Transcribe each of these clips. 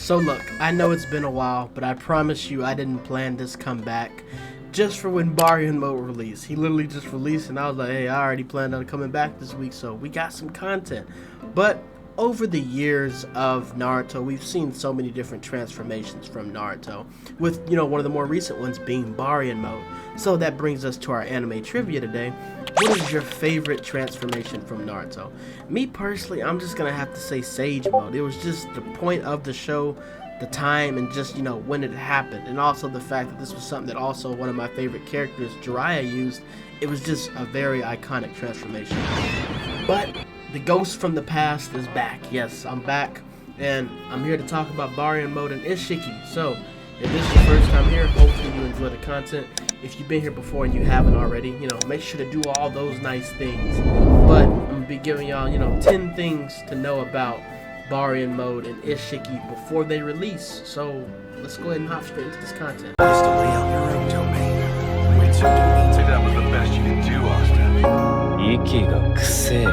So look, I know it's been a while, but I promise you I didn't plan this comeback just for when Baryon Mode released. He literally just released and I was like, hey, I already planned on coming back this week, so we got some content. But over the years of Naruto, we've seen so many different transformations from Naruto, with, one of the more recent ones being Baryon Mode. So that brings us to our anime trivia today. What is your favorite transformation from Naruto? Me personally, I'm just gonna have to say Sage Mode. It was just the point of the show, the time, and just, when it happened. And also the fact that this was something that also one of my favorite characters, Jiraiya, used. It was just a very iconic transformation. But the ghost from the past is back. Yes, I'm back, and I'm here to talk about Baryon Mode and Isshiki. So, if this is your first time here, hopefully you enjoy the content. If you've been here before and you haven't already, make sure to do all those nice things. But I'm gonna be giving y'all, 10 things to know about Baryon Mode and Isshiki before they release. So, let's go ahead and hop straight into this content. Just to lay out your own domain. Wait, so that was the best you could do, Austin. 息がくせえ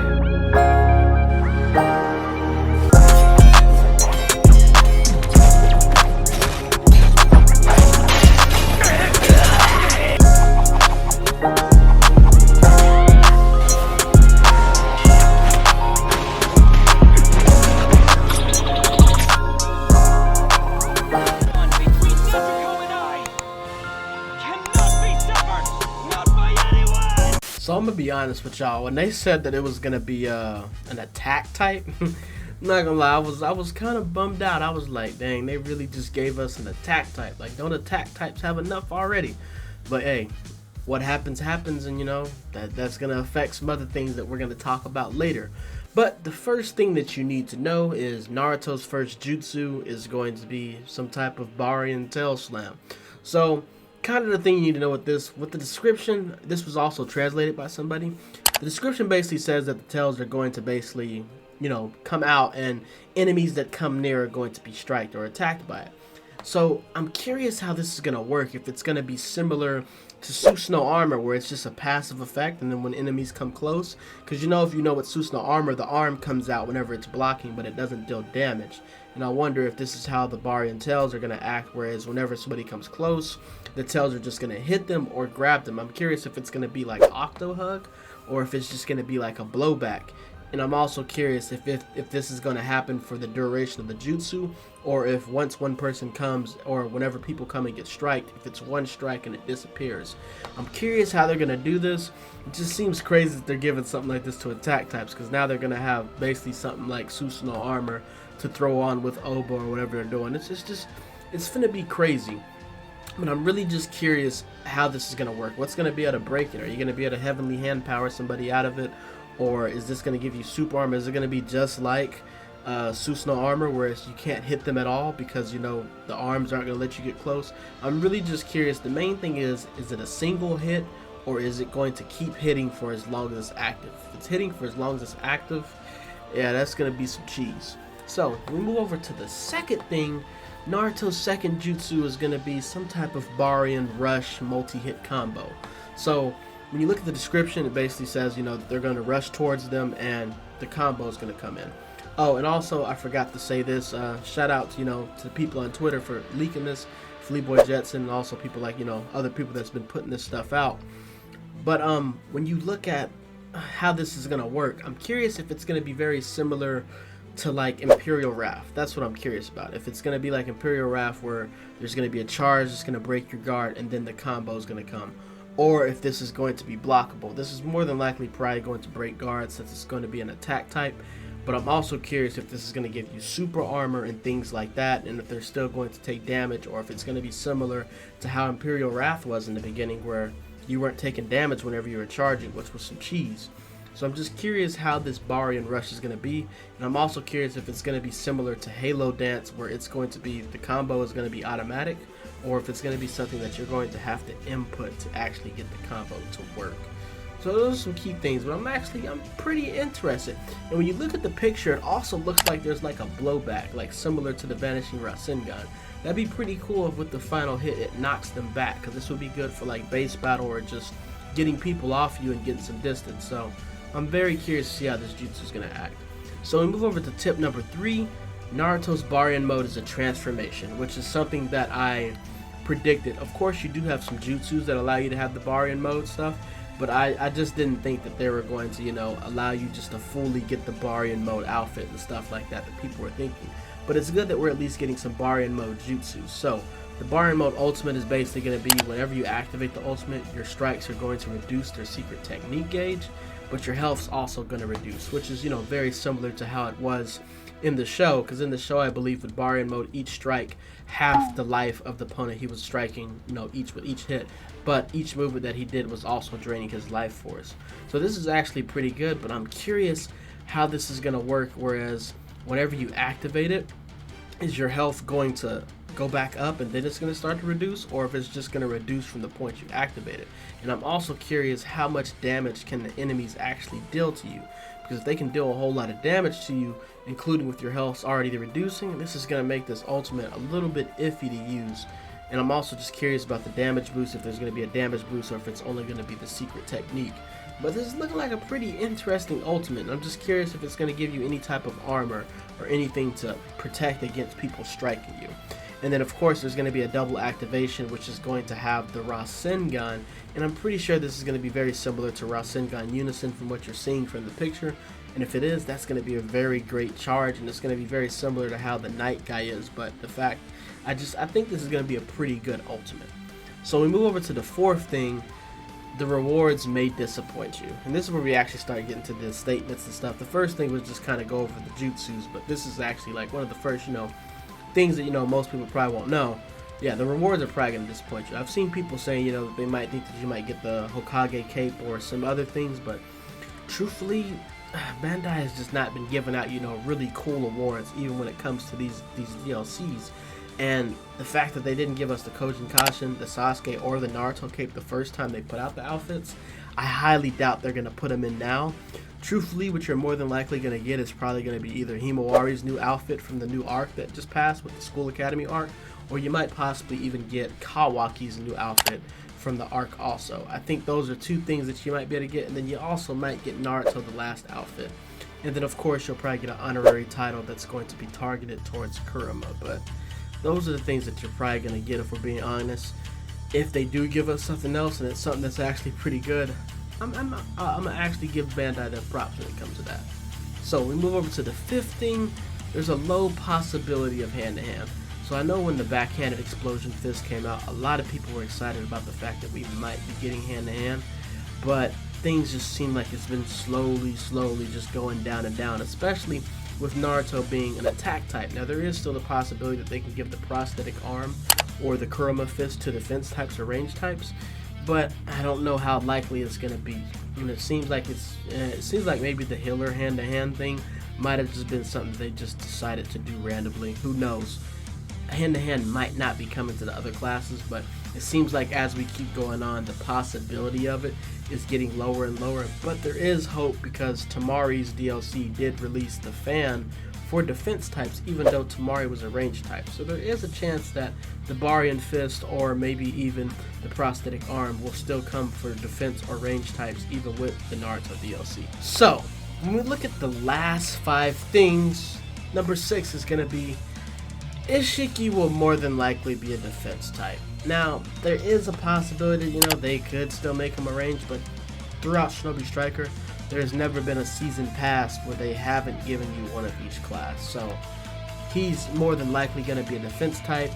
So I'm gonna be honest with y'all. When they said that it was gonna be an attack type, I'm not gonna lie, I was kind of bummed out. I was like, dang, they really just gave us an attack type. Like, don't attack types have enough already? But hey, what happens happens, and that's gonna affect some other things that we're gonna talk about later. But the first thing that you need to know is Naruto's first jutsu is going to be some type of Baryon tail slam. So kind of the thing you need to know with the description, this was also translated by somebody. The description basically says that the tails are going to basically, come out, and enemies that come near are going to be striked or attacked by it. So I'm curious how this is going to work, if it's going to be similar to Susanoo armor, where it's just a passive effect, and then when enemies come close, because if you know with Susanoo armor, the arm comes out whenever it's blocking, but it doesn't deal damage. And I wonder if this is how the Baryon tails are going to act, whereas whenever somebody comes close, the tails are just going to hit them or grab them. I'm curious if it's going to be like Octo Hug, or if it's just going to be like a blowback. And I'm also curious if this is going to happen for the duration of the jutsu, or if once one person comes, or whenever people come and get striked, if it's one strike and it disappears. I'm curious how they're going to do this. It just seems crazy that they're giving something like this to attack types, because now they're going to have basically something like Susanoo armor to throw on with Oba or whatever they're doing. It's finna be crazy. But I'm really just curious how this is going to work. What's going to be able to break it? Are you going to be able to heavenly hand power somebody out of it? Or is this going to give you super armor? Is it going to be just like Susanoo armor, where you can't hit them at all because, the arms aren't going to let you get close? I'm really just curious. The main thing is it a single hit, or is it going to keep hitting for as long as it's active? If it's hitting for as long as it's active, yeah, that's going to be some cheese. So, we move over to the second thing. Naruto's second jutsu is going to be some type of Baryon Rush multi-hit combo. So, when you look at the description, it basically says, that they're going to rush towards them and the combo is going to come in. Oh, and also, I forgot to say this, shout out, to the people on Twitter for leaking this, Fleeboy Jetson, and also people like, other people that's been putting this stuff out. But when you look at how this is going to work, I'm curious if it's going to be very similar to like Imperial Wrath. That's what I'm curious about. If it's going to be like Imperial Wrath, where there's going to be a charge that's going to break your guard and then the combo is going to come. Or if this is going to be blockable. This is more than likely probably going to break guards, since it's going to be an attack type. But I'm also curious if this is going to give you super armor and things like that, and if they're still going to take damage, or if it's going to be similar to how Imperial Wrath was in the beginning, where you weren't taking damage whenever you were charging, which was some cheese. So I'm just curious how this Baryon Rush is going to be, and I'm also curious if it's going to be similar to Halo Dance, where it's going to be, the combo is going to be automatic, or if it's going to be something that you're going to have to input to actually get the combo to work. So those are some key things, but I'm pretty interested. And when you look at the picture, it also looks like there's like a blowback, like similar to the Vanishing Rasengan. That'd be pretty cool if with the final hit it knocks them back, because this would be good for like base battle or just getting people off you and getting some distance. So I'm very curious to see how this jutsu is going to act. So we move over to tip number 3. Naruto's Baryon Mode is a transformation, which is something that I predicted. Of course, you do have some jutsus that allow you to have the Baryon Mode stuff, but I just didn't think that they were going to, allow you just to fully get the Baryon Mode outfit and stuff like that people were thinking. But it's good that we're at least getting some Baryon Mode jutsus. So, the Baryon Mode ultimate is basically going to be whenever you activate the ultimate, your strikes are going to reduce their secret technique gauge, but your health's also going to reduce, which is, very similar to how it was in the show, because in the show, I believe with Baryon Mode, each strike half the life of the opponent he was striking, each with each hit, but each movement that he did was also draining his life force. So this is actually pretty good, but I'm curious how this is going to work, whereas whenever you activate it, is your health going to go back up and then it's going to start to reduce, or if it's just going to reduce from the point you activate it. And I'm also curious how much damage can the enemies actually deal to you, because if they can deal a whole lot of damage to you, including with your health already reducing, this is going to make this ultimate a little bit iffy to use. And I'm also just curious about the damage boost, if there's going to be a damage boost or if it's only going to be the secret technique. But this is looking like a pretty interesting ultimate. I'm just curious if it's going to give you any type of armor or anything to protect against people striking you. And then of course there's going to be a double activation, which is going to have the Rasengan, and I'm pretty sure this is going to be very similar to Rasengan Unison from what you're seeing from the picture. And if it is, that's going to be a very great charge, and it's going to be very similar to how the Night guy is. But I think this is going to be a pretty good ultimate. So we move over to the fourth thing. The rewards may disappoint you, and this is where we actually start getting to the statements and stuff. The first thing was just kind of go over the jutsus, but this is actually like one of the first, things that most people probably won't know. Yeah, the rewards are probably going to disappoint you. I've seen people saying, that they might think that you might get the Hokage cape or some other things, but truthfully, Bandai has just not been giving out, really cool awards, even when it comes to these DLCs. And the fact that they didn't give us the Kojin Kashin, the Sasuke, or the Naruto cape the first time they put out the outfits, I highly doubt they're going to put them in now. Truthfully, what you're more than likely going to get is probably going to be either Himawari's new outfit from the new arc that just passed with the School Academy arc, or you might possibly even get Kawaki's new outfit from the arc also. I think those are two things that you might be able to get, and then you also might get Naruto the last outfit. And then of course you'll probably get an honorary title that's going to be targeted towards Kurama, but those are the things that you're probably going to get if we're being honest. If they do give us something else and it's something that's actually pretty good, I'm gonna actually give Bandai their props when it comes to that. So we move over to the fifth thing. There's a low possibility of hand-to-hand. So I know when the backhanded explosion fist came out, a lot of people were excited about the fact that we might be getting hand-to-hand, but things just seem like it's been slowly just going down and down, especially with Naruto being an attack type. Now there is still the possibility that they can give the prosthetic arm or the Kurama fist to defense types or range types, but I don't know how likely it's going to be. And it seems like maybe the healer hand-to-hand thing might have just been something they just decided to do randomly. Who knows? Hand-to-hand might not be coming to the other classes, but it seems like as we keep going on, the possibility of it is getting lower and lower. But there is hope, because Tamari's DLC did release the fan for defense types, even though Tamari was a range type. So there is a chance that the Baryon fist or maybe even the prosthetic arm will still come for defense or range types, even with the Naruto DLC. So when we look at the last 5 things, number 6 is going to be Isshiki will more than likely be a defense type. Now, there is a possibility, they could still make him a range, but throughout Shinobi Striker, there has never been a season pass where they haven't given you one of each class. So, he's more than likely going to be a defense type,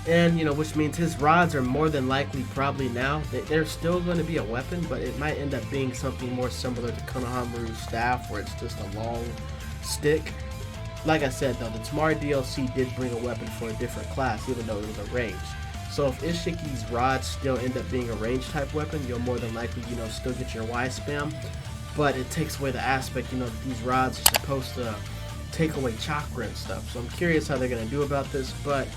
and, which means his rods are more than likely probably now. They're still going to be a weapon, but it might end up being something more similar to Konohamaru's staff, where it's just a long stick. Like I said though, the Tamari DLC did bring a weapon for a different class, even though it was a range. So if Isshiki's rods still end up being a range type weapon, you'll more than likely, still get your Y spam. But it takes away the aspect, these rods are supposed to take away chakra and stuff. So I'm curious how they're going to do about this. But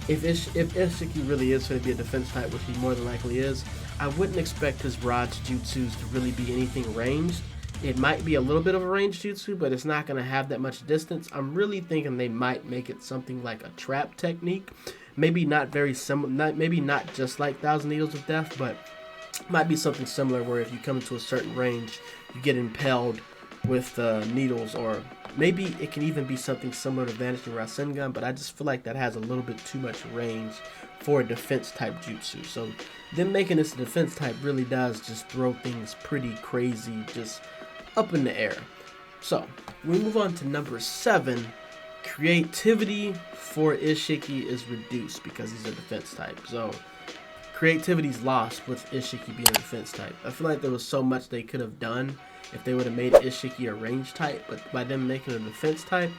if Isshiki really is going to be a defense type, which he more than likely is, I wouldn't expect his rods jutsus to really be anything ranged. It might be a little bit of a range jutsu, but it's not going to have that much distance. I'm really thinking they might make it something like a trap technique. Maybe not very similar, maybe not just like Thousand Needles of Death, but might be something similar where if you come to a certain range, you get impaled with needles or Maybe it can even be something similar to Vanishing Rasengan, but I just feel like that has a little bit too much range for a defense type jutsu. So them making this a defense type really does just throw things pretty crazy, just up in the air. So we move on to number 7. Creativity for Isshiki is reduced because he's a defense type. So creativity's lost with Isshiki being a defense type. I feel like there was so much they could have done if they would have made Isshiki a range type, but by them making a defense type,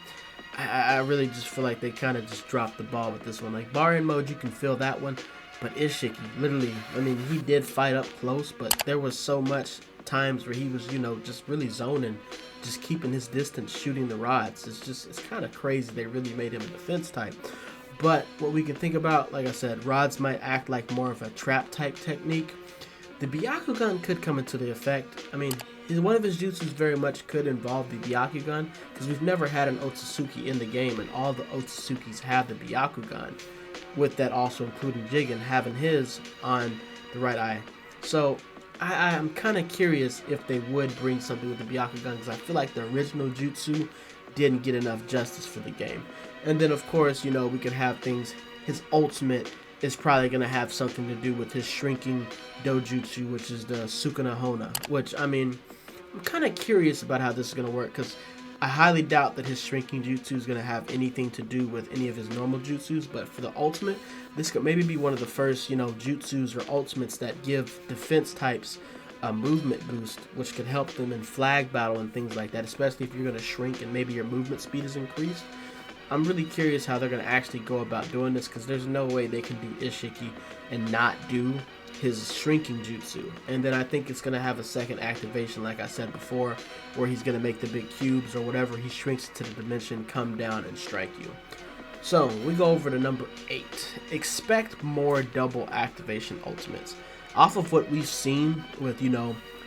I really just feel like they kind of just dropped the ball with this one. Like Baryon Mode, you can feel that one, but Isshiki, literally, I mean, he did fight up close, but there was so much times where he was, just really zoning, just keeping his distance, shooting the rods. It's kind of crazy they really made him a defense type. But what we can think about, like I said, rods might act like more of a trap type technique. The Byakugan could come into the effect. I mean, one of his jutsus very much could involve the Byakugan, because we've never had an Otsutsuki in the game, and all the Otsutsukis have the Byakugan, with that also including Jigen having his on the right eye. So I'm kind of curious if they would bring something with the Byakugan, because I feel like the original jutsu didn't get enough justice for the game. And then of course, we could have things, his ultimate is probably going to have something to do with his shrinking dojutsu, which is the Sukuna Hona, which, I mean, I'm kind of curious about how this is going to work, because I highly doubt that his shrinking jutsu is going to have anything to do with any of his normal jutsus. But for the ultimate, this could maybe be one of the first, jutsus or ultimates that give defense types a movement boost, which could help them in flag battle and things like that, especially if you're going to shrink and maybe your movement speed is increased. I'm really curious how they're going to actually go about doing this, because there's no way they can do Isshiki and not do his shrinking jutsu. And then I think it's going to have a second activation, like I said before, where he's going to make the big cubes or whatever he shrinks to the dimension come down and strike you. So we go over to number 8. Expect more double activation ultimates. Off of what we've seen with,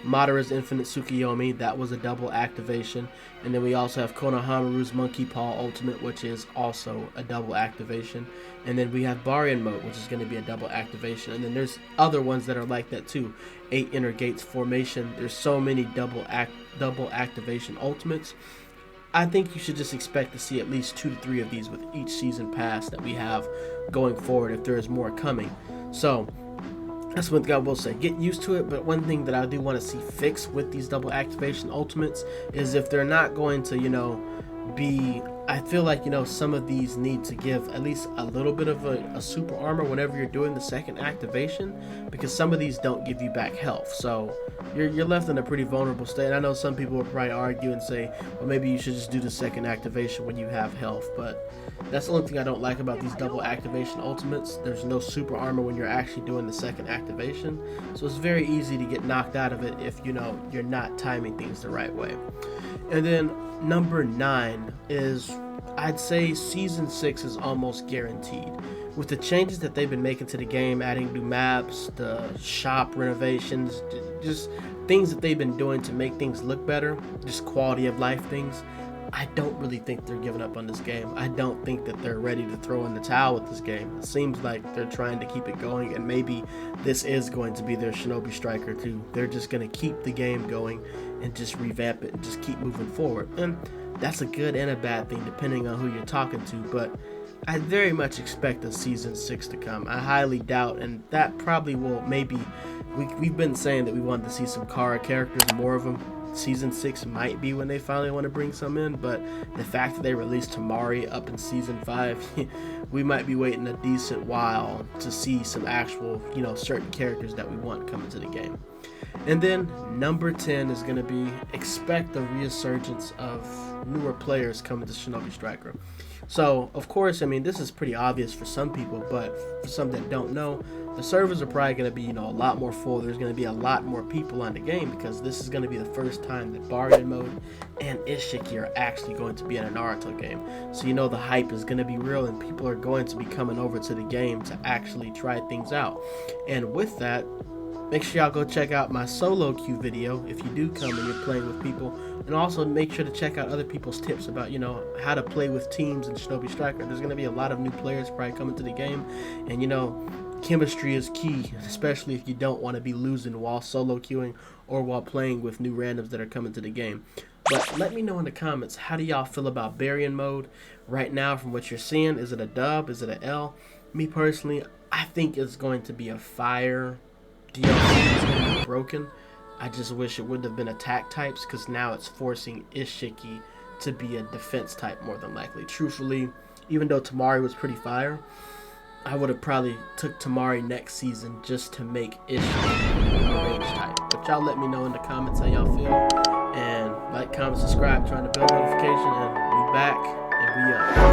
Madara's Infinite Tsukiyomi, that was a double activation. And then we also have Konohamaru's Monkey Paw Ultimate, which is also a double activation. And then we have Baryon Mode, which is going to be a double activation. And then there's other ones that are like that too. 8 Inner Gates Formation. There's so many double activation ultimates. I think you should just expect to see at least 2 to 3 of these with each season pass that we have going forward, if there is more coming. So that's one thing I will say. Get used to it, but one thing that I do want to see fixed with these double activation ultimates is if they're not going to, be... I feel like, some of these need to give at least a little bit of a super armor whenever you're doing the second activation, because some of these don't give you back health. So you're left in a pretty vulnerable state. And I know some people will probably argue and say, well, maybe you should just do the second activation when you have health, but that's the only thing I don't like about these double activation ultimates. There's no super armor when you're actually doing the second activation, so it's very easy to get knocked out of it if you're not timing things the right way. And then number 9 is, I'd say season 6 is almost guaranteed. With the changes that they've been making to the game, adding new maps, the shop renovations, just things that they've been doing to make things look better, just quality of life things, I don't really think they're giving up on this game. I don't think that they're ready to throw in the towel with this game. It seems like they're trying to keep it going, and maybe this is going to be their Shinobi Striker too. They're just going to keep the game going and just revamp it and just keep moving forward. And that's a good and a bad thing depending on who you're talking to, but I very much expect a season 6 to come. I highly doubt, and that probably will maybe... We've been saying that we wanted to see some Kara characters, more of them. Season 6 might be when they finally want to bring some in, but the fact that they released Tamari up in season 5, we might be waiting a decent while to see some actual, certain characters that we want coming to the game. And then number 10 is going to be expect the resurgence of newer players coming to Shinobi Striker. So, of course, I mean, this is pretty obvious for some people, but for some that don't know, the servers are probably going to be, a lot more full. There's going to be a lot more people on the game, because this is going to be the first time that Baryon Mode and Isshiki are actually going to be in a Naruto game. So, the hype is going to be real, and people are going to be coming over to the game to actually try things out. And with that, make sure y'all go check out my solo queue video if you do come and you're playing with people. And also make sure to check out other people's tips about, how to play with teams in Shinobi Striker. There's going to be a lot of new players probably coming to the game. And, chemistry is key, especially if you don't want to be losing while solo queuing or while playing with new randoms that are coming to the game. But let me know in the comments, how do y'all feel about Baryon Mode right now from what you're seeing? Is it a dub? Is it an L? Me personally, I think it's going to be a fire DLC. It's going to be broken. I just wish it wouldn't have been attack types, because now it's forcing Isshiki to be a defense type more than likely. Truthfully, even though Tamari was pretty fire, I would have probably took Tamari next season just to make Isshiki a range type. But y'all let me know in the comments how y'all feel. And like, comment, subscribe, trying to bell notification, and we back, and we up.